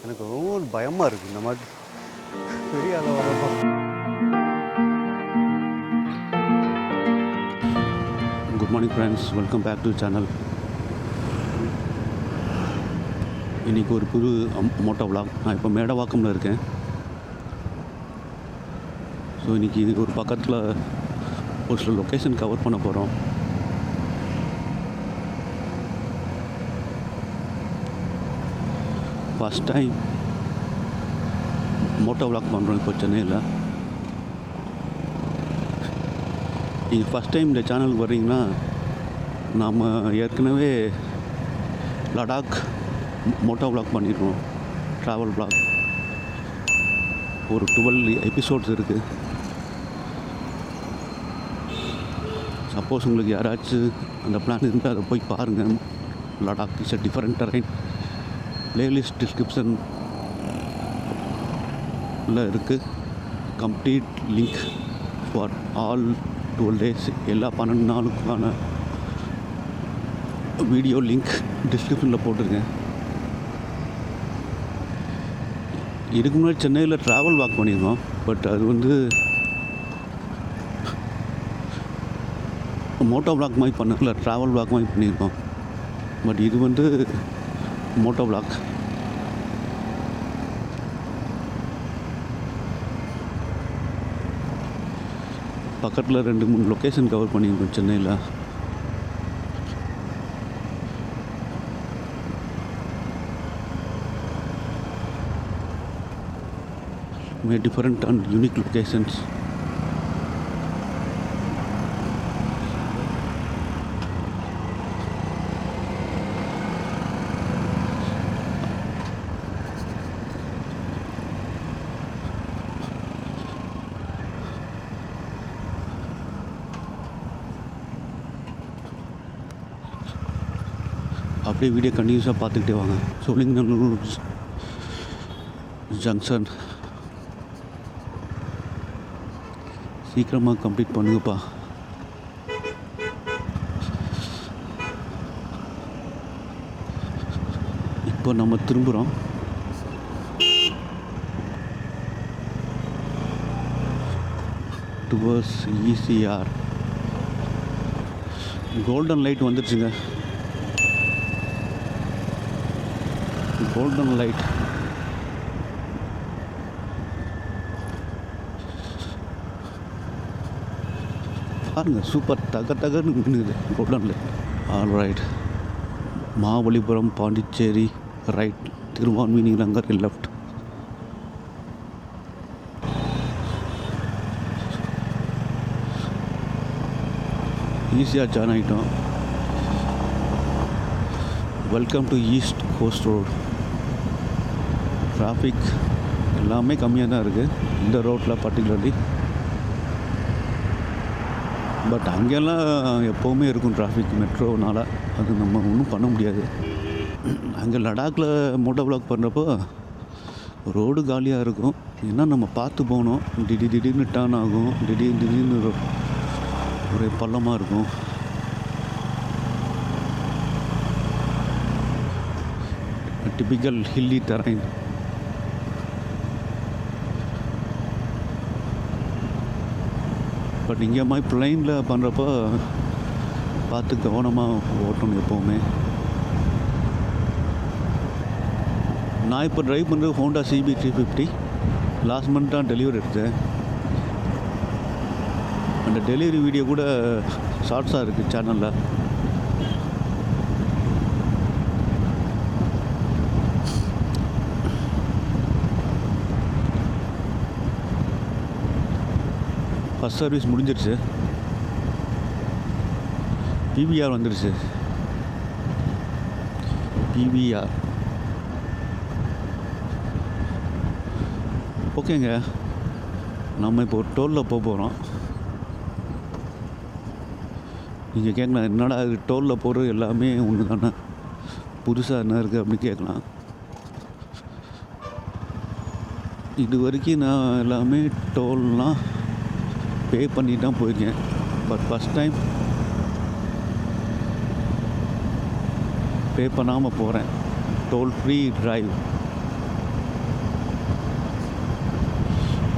எனக்கு ரொம்ப பயமாக இருக்குது இந்த மாதிரி பெரிய ஆள வரப்போ. Good morning friends, welcome back to channel. இன்றைக்கி ஒரு புது மோட்டோ விளாக். நான் இப்போ மேடவாக்கமில் இருக்கேன். ஸோ இன்றைக்கி ஒரு பக்கத்தில் ஒரு சில லொக்கேஷன் கவர் பண்ண போகிறோம். ஃபஸ்ட் டைம் மோட்டோ விளாக் பண்ணுறோம் இப்போ சென்னையில். நீங்கள் ஃபஸ்ட் டைம் இந்த சேனலுக்கு வர்றீங்கன்னா, நாம் ஏற்கனவே லடாக் மோட்டோ விளாக் பண்ணிடுறோம். ட்ராவல் விளாக் ஒரு 12 எபிசோட்ஸ் இருக்குது. சப்போஸ் உங்களுக்கு யாராச்சும் அந்த பிளான் இருந்தால் அதை போய் பாருங்கள். Ladakh is a different terrain. Playlist டிஸ்கிரிப்ஷனில் இருக்குது. Complete link for all 12 days, எல்லா 12 நாளுக்கான வீடியோ லிங்க் டிஸ்கிரிப்ஷனில் போட்டிருக்கேன். இதுக்கு முன்னாடி சென்னையில் ட்ராவல் வாக் பண்ணியிருக்கோம். பட் அது வந்து மோட்டோ விளாக் மாதிரி பண்ணல, ட்ராவல் விளாக் மாதிரி பண்ணியிருக்கோம். பட் இது வந்து மோட்டோ விளாக். பக்கத்தில் 2-3 லொக்கேஷன் கவர் பண்ணியிருக்கோம் சென்னையில். Different and unique locations. அப்படியே வீடியோ கண்டினியூஸாக பார்த்துக்கிட்டே வாங்க. சோழிங்கநல்லூர் ஜங்ஷன் சீக்கிரமாக கம்ப்ளீட் பண்ணுங்கப்பா. இப்போ நம்ம திரும்புகிறோம். Towards ECR. கோல்டன் லைட் வந்துடுச்சுங்க. Golden light. பாருங்கள், சூப்பர் தகன்னு மின்னுது golden light. All right. Mahabalipuram, Pondicherry right, Thiruvanmiyur Nagar left. ஈஸியாக ஜாயின் ஆகிட்டோம். Welcome to East Coast road. Traffic எல்லாமே கம்மியாக தான் இருக்குது இந்த ரோட்டில் பர்டிகுலர்லி. பட் அங்கெல்லாம் எப்போவுமே இருக்கும் டிராஃபிக் மெட்ரோனால். அது நம்ம ஒன்றும் பண்ண முடியாது. அங்கே லடாக்கில் மோட்டோ விளாக் பண்ணுறப்போ ரோடு காலியாக இருக்கும். ஏன்னா நம்ம பார்த்து போகணும். திடீர்னு டர்ன் ஆகும், திடீர்னு ஒரே பள்ளமாக இருக்கும். Typical hilly terrain. பட் இங்கே மாதிரி பிளைனில் பண்ணுறப்போ பார்த்து கவனமாக ஓட்டணும் எப்போவுமே. நான் இப்போ ட்ரைவ் பண்ணுறது ஹோண்டா CB 350. லாஸ்ட் மந்த் தான் டெலிவரி எடுத்தேன். அந்த டெலிவரி வீடியோ கூட ஷார்ட்ஸாக இருக்குது சேனலில். ஃபஸ்ட் சர்வீஸ் முடிஞ்சிருச்சு. PVR வந்துடுச்சு. PVR ஓகேங்க. நம்ம இப்போ ஒரு டோலில் போகிறோம். நீங்கள் கேட்கலாம், என்னடா அது டோலில் போகிறது எல்லாமே ஒன்று தானே, புதுசாக என்ன இருக்குது அப்படின்னு கேட்கலாம். இது வரைக்கும் நான் எல்லாமே டோல்லாம் பே பண்ணி தான் போயிருக்கேன். பட் ஃபஸ்ட் டைம் பே பண்ணாமல் போகிறேன். Toll free drive.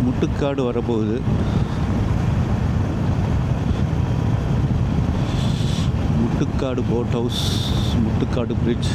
முட்டுக்காடு வரப்போகுது. Muttukadu boat house, Muttukadu bridge.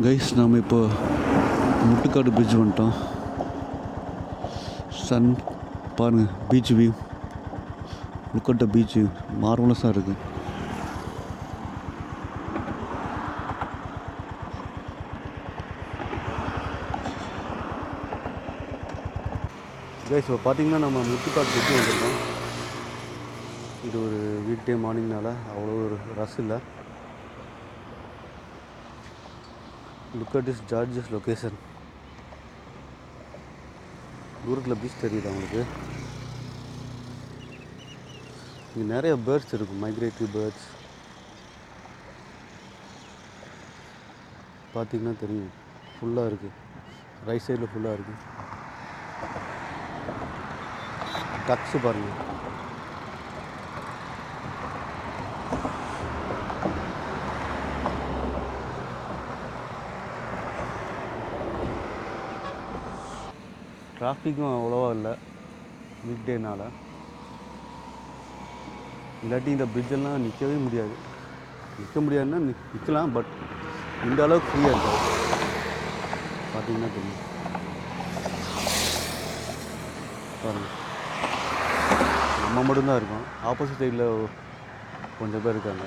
Guys, நாம் இப்போ முட்டுக்காடு பீச் வந்துட்டோம். சன் பாருங்கள், beach view, look at the beach view, மார்வலஸாக இருக்குது. கைஸ், இப்போ பார்த்தீங்கன்னா நம்ம முட்டுக்காடு பீச் வந்துருக்கோம். இது ஒரு வீக் டே மார்னிங்னால அவ்வளோ ஒரு ரஷ் இல்லை. Look at this gorgeous location. தூரத்தில் பீச் தெரியுது அவங்களுக்கு. இங்கே நிறைய பேர்ட்ஸ் இருக்கும், மைக்ரேட்டரி பேர்ட்ஸ். பார்த்திங்கன்னா தெரியும், ஃபுல்லாக இருக்குது. ரைட் சைடில் ஃபுல்லாக இருக்குது. டக்ஸு பாருங்கள். டிராஃபிக்கும் அவ்வளோவா இல்லை வீக் டேனால். இல்லாட்டி இந்த பிரிட்ஜெல்லாம் நிற்கவே முடியாது. நிற்க முடியாதுன்னா நிற்கலாம், பட் இந்த அளவுக்கு ஃப்ரீயாக இருக்காது. பார்த்தீங்கன்னா தெரியும். பாருங்கள், நம்ம மட்டும்தான் இருக்கோம். ஆப்போசிட் சைடில் கொஞ்சம் பேர் இருக்காங்க.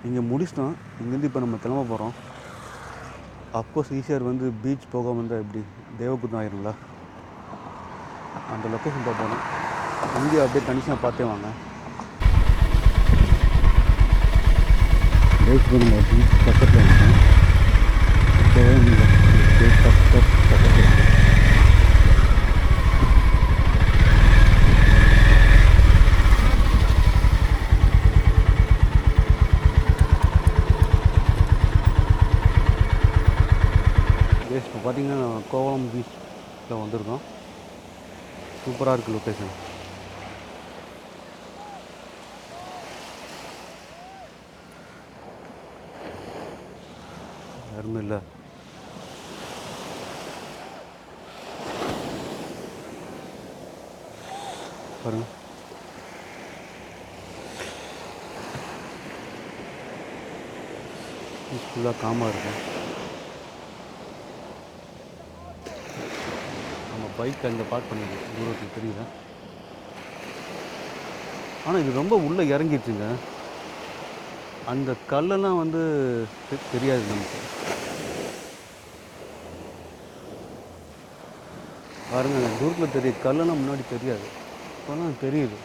இங்கே முடிச்சிட்டோம். இங்கேருந்து இப்போ நம்ம கிளம்ப போகிறோம். அப்கோர்ஸ் ஈஸியாக வந்து பீச் போகாமல் இருந்தால் எப்படி தேவகுந்தம் ஆயிருங்களா? அந்த லொக்கேஷன் பார்ப்போம். இங்கே அப்படியே கண்டிஷனாக பார்த்தே வாங்க. பீச் பக்கத்தில் இருக்கேன். பக்கத்தில் இப்போ பார்த்திங்கன்னா கோவளம் பீச்சில் வந்திருக்கோம். சூப்பராக இருக்குது லொக்கேஷன். யாருமே இல்லை. பாருங்கள், ஃபுல்லாக காமாக இருக்கும். பைக் அங்கே பார்க் பண்ணிடுது, தூரத்துக்கு தெரியுதா? ஆனால் இது ரொம்ப உள்ளே இறங்கிடுச்சுங்க. அந்த கல்லெல்லாம் வந்து தெரியாது நமக்கு. பாருங்க, தூரத்தில் தெரியுது. கல்லெல்லாம் முன்னாடி தெரியாது, இப்போலாம் தெரியுது.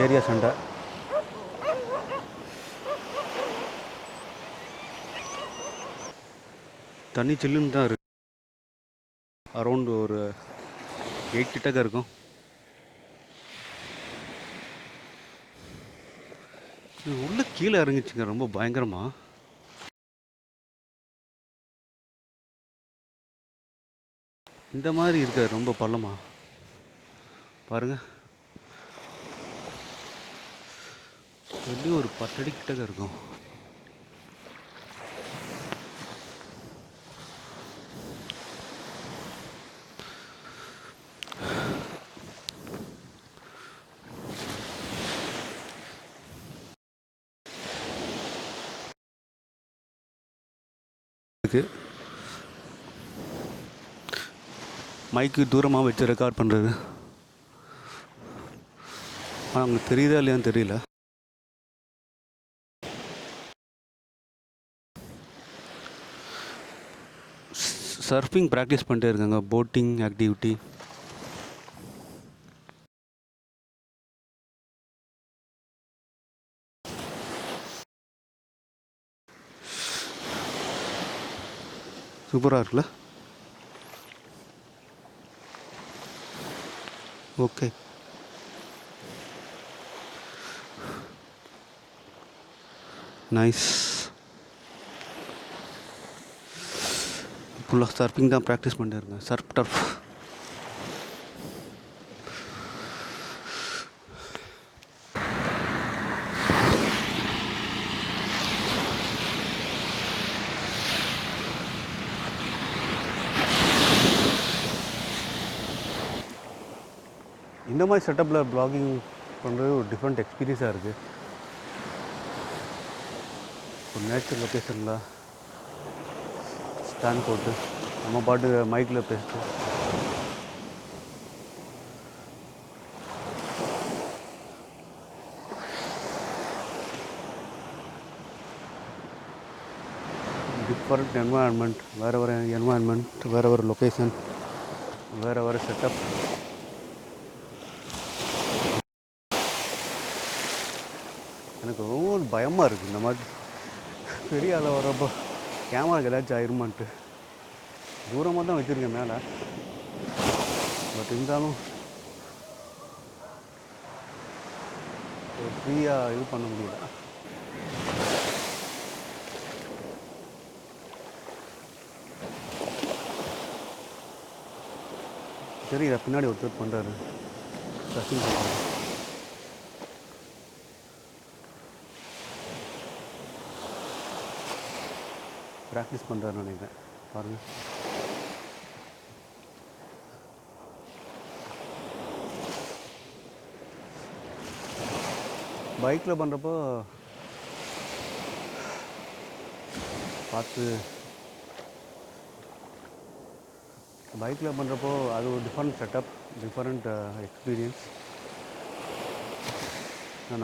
ஏரியா சண்டை. தண்ணி சில்லுன்னு தான் இருக்கு. அரௌண்ட் ஒரு 8 கிட்டக்க இருக்கும். இது உள்ள கீழே இறங்கிச்சுங்க, ரொம்ப பயங்கரமா. இந்த மாதிரி இருக்காது, ரொம்ப பள்ளமா. பாருங்க, எப்படி ஒரு 10 அடி கிட்டக்க இருக்கும். இருக்குது. மைக்கு தூரமாக வச்சு ரெக்கார்ட் பண்ணுறது. ஆனால் உங்களுக்கு தெரியுதா இல்லையான்னு தெரியல. சர்ஃபிங் ப்ராக்டிஸ் பண்ணிட்டே இருக்காங்க. Boating activity. சூப்பராக இருக்குல்ல? ஓகே. நைஸ். ஃபுல்லாக சர்ஃபிங் தான் ப்ராக்டிஸ் பண்ணிட்டு இருக்கேன். Surf turf. இந்த மாதிரி செட்டப்பில் ப்ளாகிங் பண்ணுறது ஒரு டிஃப்ரெண்ட் எக்ஸ்பீரியன்ஸாக இருக்குது. ஒரு நேச்சுரல் லொக்கேஷனில் ஸ்டாண்ட் போட்டு நம்ம பாட்டு மைக்கில் பேசிட்டு டிஃப்ரெண்ட் என்வாயன்மெண்ட், வேறு என்வாயன்மெண்ட், வேறு லொக்கேஷன், வேறு செட்டப். எனக்கு ரொம்ப பயமாக இருக்குது இந்த மாதிரி பெரிய ஆளை வரப்போ கேமராக்கு ஏதாச்சும் ஆயிருமான்ட்டு. தூரமாக தான் வச்சுருக்கேன் மேலே, பட் இருந்தாலும் ஃப்ரீயாக இது பண்ண முடியல. சரி, இதை பின்னாடி ஒருத்தர் பண்ணுறாரு. சச்சின் பண்ணுறாரு. ப்ராக்டிஸ் பண்ணுறாருன்னு நினைக்கிறேன். பாருங்கள். பைக்கில் பண்ணுறப்போ பார்த்து பைக்கில் பண்ணுறப்போ அது ஒரு டிஃப்ரெண்ட் செட்டப், டிஃப்ரெண்ட் எக்ஸ்பீரியன்ஸ்.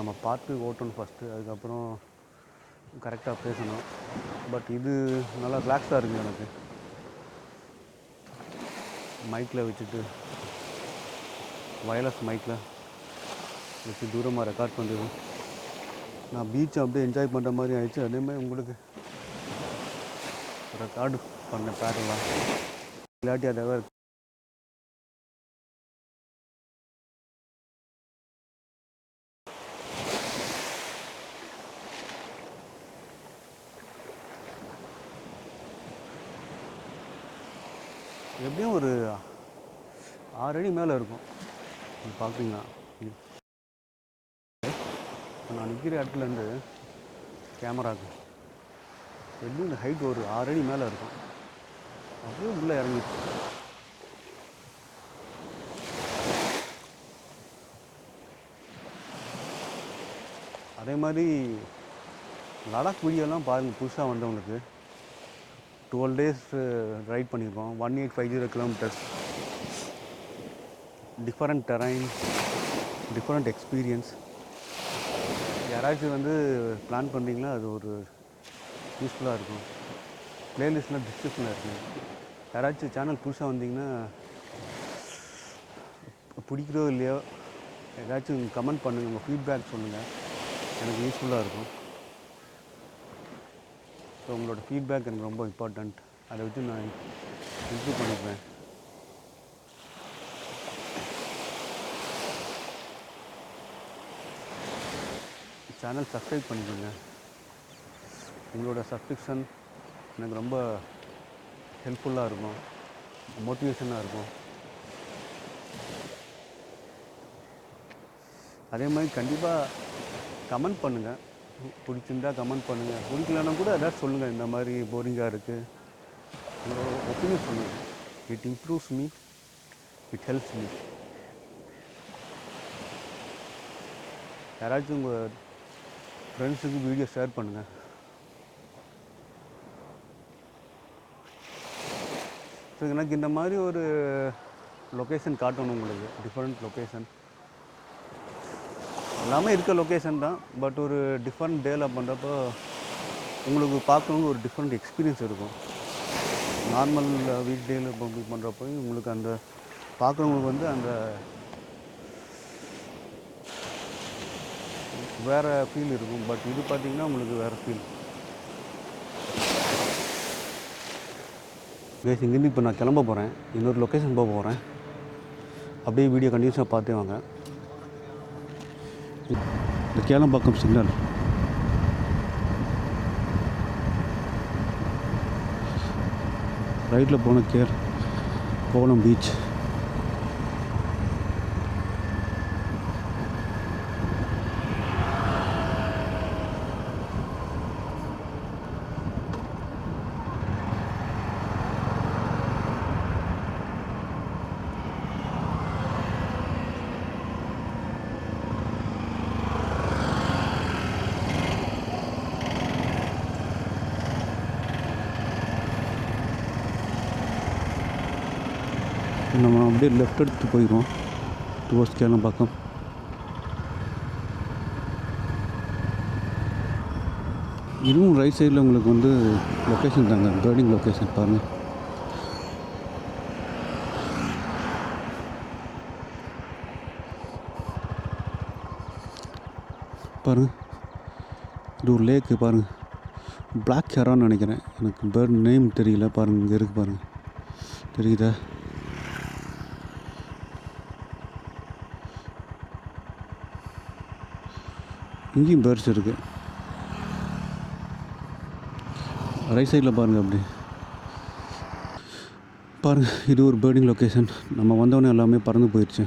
நம்ம பார்த்து ஓட்டணும் ஃபஸ்ட்டு, அதுக்கப்புறம் கரெக்டாக பேசணும். பட் இது நல்லா ரிலாக்ஸாக இருக்குது எனக்கு. மைக்கில் வச்சுட்டு வயர்லெஸ் மைக்கில் வச்சு தூரமாக ரெக்கார்ட் பண்ணுறது. நான் பீச்சை அப்படியே என்ஜாய் பண்ணுற மாதிரி ஆயிடுச்சு. அதேமாதிரி உங்களுக்கு ரெக்கார்டு பண்ண பேரலாம் இல்லாட்டி அதை எப்படியும் ஒரு 6 அடி மேலே இருக்கும். பார்க்குறீங்களா? நான் நிற்கிற இடத்துலேருந்து கேமராவுக்கு எப்படியும் இந்த ஹைட் ஒரு 6 அடி மேலே இருக்கும். அப்படியே உள்ளே இறங்கிடுச்சு. அதே மாதிரி லடாக் வீடியோலாம் பாருங்கள். புதுசாக வந்தவங்களுக்கு 12 days ரைட் பண்ணியிருக்கோம். 1850 kilometers. Different terrain, different experience. யாராச்சும் பிளான் பண்ணுறீங்களா, அது ஒரு யூஸ்ஃபுல்லாக இருக்கும். ப்ளேலிஸ்ட்லாம் டிஸ்கிரிப்ஷனில் இருக்குது. யாராச்சும் சேனல் புதுசாக வந்தீங்கன்னா பிடிக்கிறோ இல்லையோ ஏதாச்சும் கமெண்ட் பண்ணுங்கள், உங்கள் ஃபீட்பேக் சொல்லுங்கள், எனக்கு யூஸ்ஃபுல்லாக இருக்கும். ஸோ உங்களோட ஃபீட்பேக் எனக்கு ரொம்ப இம்பார்ட்டண்ட். அதை வச்சு நான் இம்ப்ரூவ் பண்ணிப்பேன். சேனல் சப்ஸ்கிரைப் பண்ணிக்கோங்க. உங்களோட சப்ஸ்கிரிப்ஷன் எனக்கு ரொம்ப ஹெல்ப்ஃபுல்லாக இருக்கும், மோட்டிவேஷனாக இருக்கும். அதே மாதிரி கண்டிப்பாக கமெண்ட் பண்ணுங்கள். பிடிச்சிருந்தா கமெண்ட் பண்ணுங்கள், பிடிக்கலன்னா கூட ஏதாச்சும் சொல்லுங்கள். இந்த மாதிரி போரிங்காக இருக்குது, உங்களோட ஒப்பீனியன் சொல்லுங்கள். It improves me, it helps me. யாராச்சும் உங்கள் ஃப்ரெண்ட்ஸுக்கு வீடியோ ஷேர் பண்ணுங்கள். ஸோ எனக்கு இந்த மாதிரி ஒரு லொக்கேஷன் காட்டணும் உங்களுக்கு, டிஃப்ரெண்ட் லொக்கேஷன். எல்லாமே இருக்க லொக்கேஷன் தான், பட் ஒரு டிஃப்ரெண்ட் டேயில் பண்ணுறப்போ உங்களுக்கு பார்க்கணும் ஒரு டிஃப்ரெண்ட் எக்ஸ்பீரியன்ஸ் இருக்கும். நார்மல் வீக் டேயில் பண்ணுறப்போ உங்களுக்கு அந்த பார்க்குறவங்களுக்கு வந்து அந்த வேறு ஃபீல் இருக்கும். பட் இது பார்த்திங்கன்னா உங்களுக்கு வேறு ஃபீல். இங்கேருந்து இப்போ நான் கிளம்ப போகிறேன், இன்னொரு லொக்கேஷன் போக போகிறேன். அப்படியே வீடியோ கண்டினியூஸாக பார்த்தே வாங்க. இந்த கேளம்பாக்கம் சிக்னல், ரைட்டில் போன கோவளம் பீச். நம்ம அப்படியே லெஃப்ட் எடுத்து போயிடுவோம் டுவர்ட்ஸ் கேளம்பாக்கம். இதுவும் ரைட் சைடில் உங்களுக்கு வந்து லொக்கேஷன் தாங்க, பேர்டிங் லொக்கேஷன் பாருங்கள். பாருங்கள், இது ஒரு லேக்கு பாருங்கள், பிளாக் ஹெரான்னு நினைக்கிறேன், எனக்கு பேர்ட் நேம் தெரியல. பாருங்கள், இங்கே இருக்குது பாருங்கள், தெரியுதா? இங்கேயும் பேர்ட்ஸ் இருக்குது. ரைட் சைடில் பாருங்கள், அப்படி பாருங்கள். இது ஒரு பேர்டிங் லொக்கேஷன். நம்ம வந்தவொடனே எல்லாமே பறந்து போயிடுச்சு.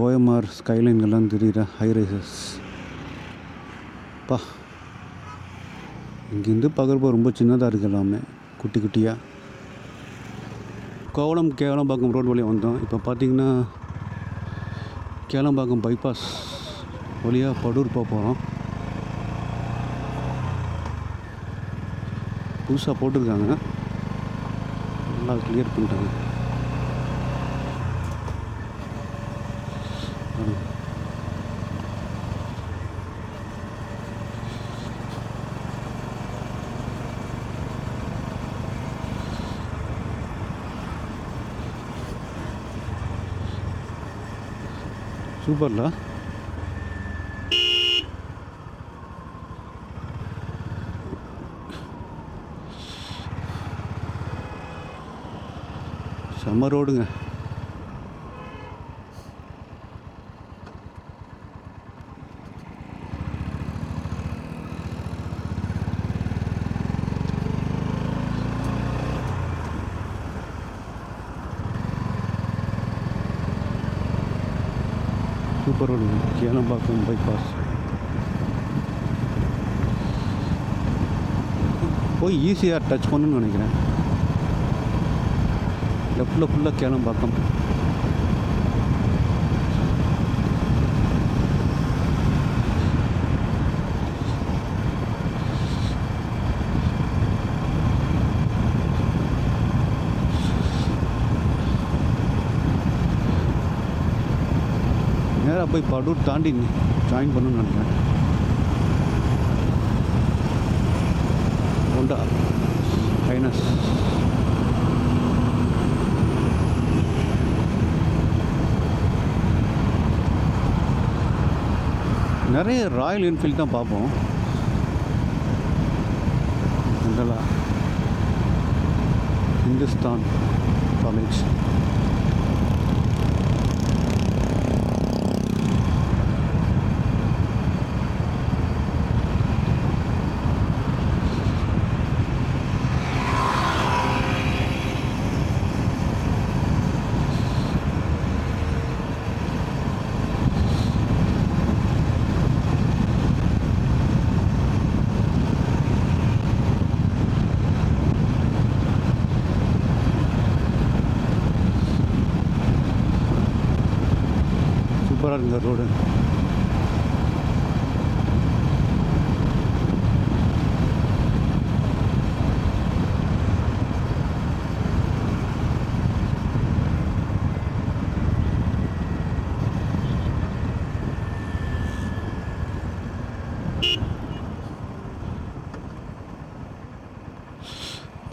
OMR ஸ்கைலைன் எல்லாம் தெரியுற ஹை ரைசஸ். இங்கேருந்து பார்க்குறப்போ ரொம்ப சின்னதாக இருக்குது, எல்லாமே குட்டி குட்டியாக. கேளம்பாக்கம் ரோடு வழியாக வந்தோம். இப்போ பார்த்திங்கன்னா கேளம்பாக்கம் பைபாஸ் வழியாக படூர் போக போகிறோம். புதுசாக போட்டிருக்காங்க, நல்லா கிளியர் பண்ணிட்டாங்க. சூப்பர்ல. செம்ம ரோடுங்க. Super road, Kelambakkam bypass. போய் ஈஸியாக டச் பண்ணுன்னு நினைக்கிறேன். லெஃப்டில் ஃபுல்லாக கேளம்பாக்கம். நேராக போய் படூர் தாண்டி ஜாயின் பண்ணணும்னு நினைக்கிறேன். Honda highness. நிறைய ராயல் என்ஃபீல்டு தான் பார்ப்போம். இதெல்லாம் ஹிந்துஸ்தான் காலேஜ். சூப்பராக இருக்குங்க ரோடு.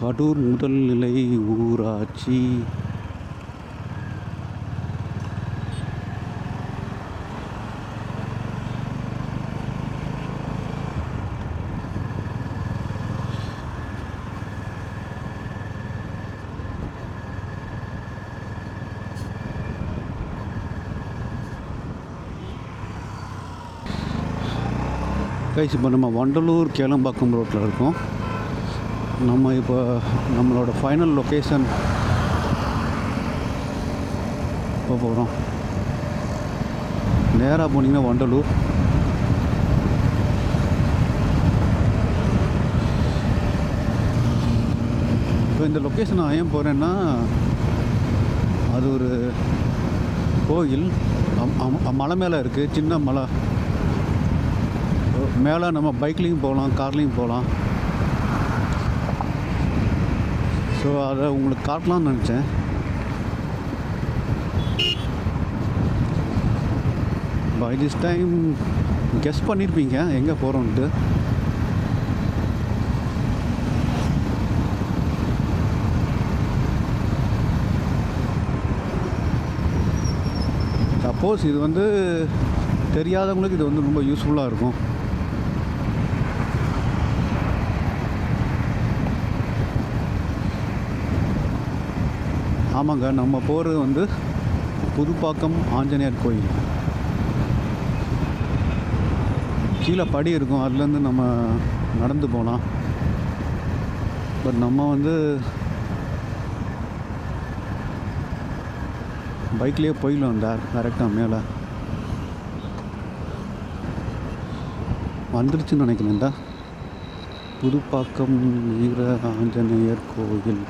கடூர் முதல்நிலை ஊராட்சி. கைஸ், இப்போ நம்ம வண்டலூர் கேளம்பாக்கம் ரோட்டில் இருக்கோம். நம்ம இப்போ நம்மளோட ஃபைனல் லொக்கேஷன் இப்போ போகிறோம். நேராக போனீங்கன்னா வண்டலூர். இப்போ இந்த லொக்கேஷன் நான் ஏன் போகிறேன்னா, அது ஒரு கோயில் மலை மேலே இருக்குது. சின்ன மலை மேலே நம்ம பைக்லேயும் போகலாம், கார்லேயும் போகலாம். ஸோ அதை உங்களுக்கு காட்டலாம்னு நினச்சேன். பை திஸ் டைம் கெஸ் பண்ணியிருப்பீங்க எங்கே போகிறோன்ட்டு. சப்போஸ் இது வந்து தெரியாதவங்களுக்கு இது வந்து ரொம்ப யூஸ்ஃபுல்லாக இருக்கும். ஆமாங்க, நம்ம போகிறது வந்து புதுப்பாக்கம் ஆஞ்சநேயர் கோயில். கீழே படி இருக்கும், அதுலேருந்து நம்ம நடந்து போகலாம். பட் நம்ம வந்து பைக்லேயே போயிடலாம். டேரெக்டாக மேலே வந்துருச்சுன்னு நினைக்கிறேன்டா. புதுப்பாக்கம் வீர ஆஞ்சநேயர் கோயில்.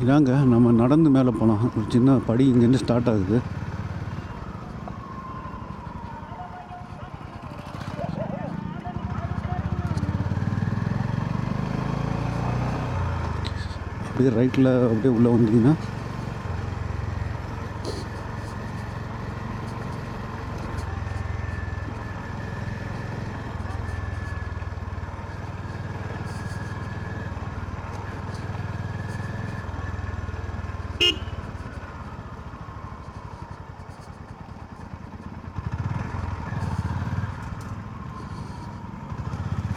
இதாங்க, நம்ம நடந்து மேலே போகலாம். ஒரு சின்ன படி இங்கேருந்து ஸ்டார்ட் ஆகுது. அப்படியே ரைட்டில் அப்படியே உள்ளே வந்தீங்கன்னா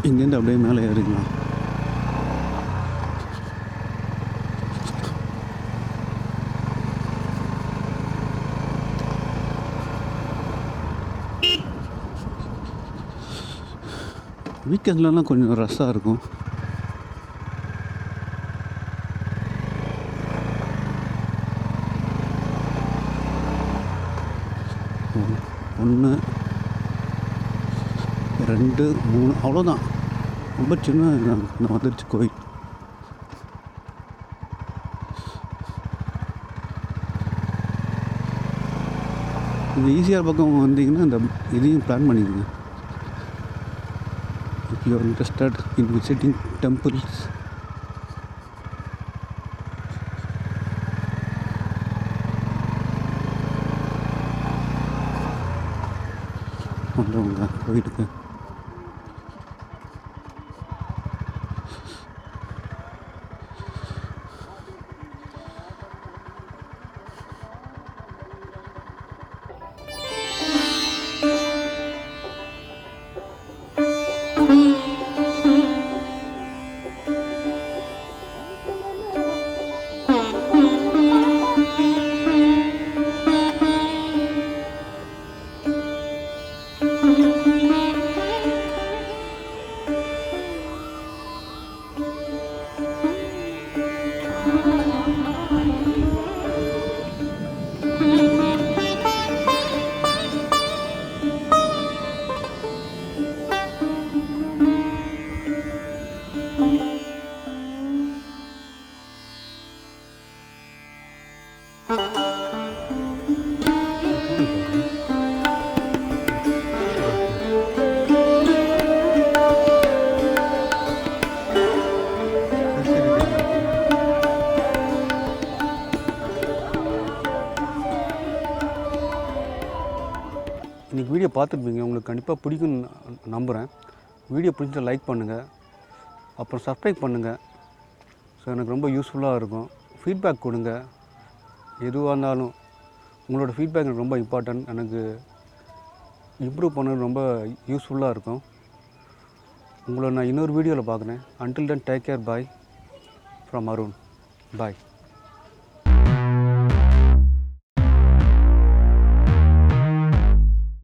இங்கேருந்து அப்படியே மேலே ஏறிக்கலாம். வீக்கெண்ட்லலாம் கொஞ்சம் ரஷ்ஷாக இருக்கும். ஒன்று 2 3 அவ்வளோதான். ரொம்ப சின்ன வந்துருச்சு கோயில். இது ஈஸியாக பக்கம் வந்தீங்கன்னா இந்த இதையும் பிளான் பண்ணிக்கோங்க. If you are interested in visiting temples, வந்தவங்க கோயிலுக்கு இன்றைக்கி வீடியோ பார்த்துருப்பீங்க, உங்களுக்கு கண்டிப்பாக பிடிக்கும்னு நம்புகிறேன். வீடியோ பிடிச்சா லைக் பண்ணுங்கள், அப்புறம் சப்ஸ்கிரைப் பண்ணுங்கள். ஸோ எனக்கு ரொம்ப யூஸ்ஃபுல்லாக இருக்கும். ஃபீட்பேக் கொடுங்க. எதுவாக இருந்தாலும் உங்களோட ஃபீட்பேக் எனக்கு ரொம்ப இம்பார்ட்டன்ட். எனக்கு இம்ப்ரூவ் பண்ணது ரொம்ப யூஸ்ஃபுல்லாக இருக்கும். உங்களை நான் இன்னொரு வீடியோவில் பார்க்குறேன். Until then, take care. Bye from Arun. Bye.